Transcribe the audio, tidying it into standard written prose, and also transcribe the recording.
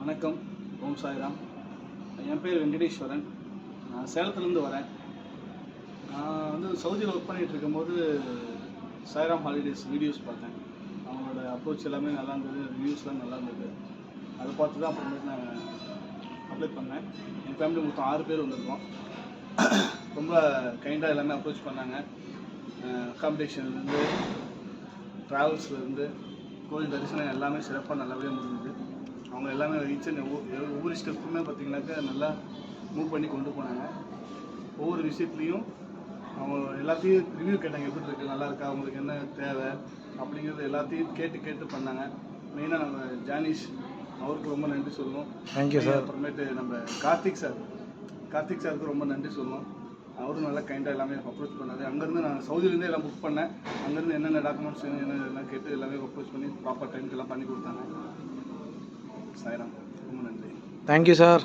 வணக்கம். ஓம் சாய்ராம். என் பேர் வெங்கடேஸ்வரன். நான் சேலத்துலேருந்து வரேன். நான் சவுதியில் ஒர்க் பண்ணிகிட்டு இருக்கும்போது சாய்ராம் ஹாலிடேஸ் வீடியோஸ் பார்த்தேன். அவங்களோட அப்ரோச் எல்லாமே நல்லா இருந்தது, ரிவ்யூஸ்லாம் நல்லா இருந்தது. அதை பார்த்து தான் அப்புறமேட்டு நான் அப்ளை பண்ணேன். என் ஃபேமிலி மொத்தம் 6 பேர் வந்திருக்கோம். ரொம்ப கைண்டாக எல்லாமே அப்ரோச் பண்ணாங்க. அக்காமடேஷன்லேருந்து, ட்ராவல்ஸ்லேருந்து, கோயில் தரிசனம் எல்லாமே சிறப்பாக நல்லபடியாக முடிஞ்சுது. அவங்க எல்லாமே ஒவ்வொரு ஸ்டெப்புமே பார்த்திங்கனாக்கா நல்லா மூவ் பண்ணி கொண்டு போனாங்க. ஒவ்வொரு விஷயத்துலையும் அவங்க எல்லாத்தையும் ரிவ்யூ கேட்டாங்க, எப்படி இருக்குது, நல்லா இருக்கா, அவங்களுக்கு என்ன தேவை அப்படிங்கிறது எல்லாத்தையும் கேட்டு பண்ணாங்க. மெயினாக நம்ம ஜானிஷ் அவருக்கு ரொம்ப நன்றி சொல்லணும். Thank you sir. அப்புறமேட்டு நம்ம கார்த்திக் சாருக்கு ரொம்ப நன்றி சொல்லணும். அவரும் நல்லா கைண்டாக எல்லாமே அப்ரோச் பண்ணாரு. அங்கேருந்து நான் சவுதியிலேருந்தே எல்லாம் புக் பண்ணேன். அங்கேருந்து என்னென்ன டாக்குமெண்ட்ஸ் என்னெல்லாம் கேட்டு எல்லாமே அப்ரோச் பண்ணி ப்ராப்பர் டைமுக்கு எல்லாம் பண்ணி கொடுத்தாங்க. சாய்ராம், ரொம்ப நன்றி. Thank you sir.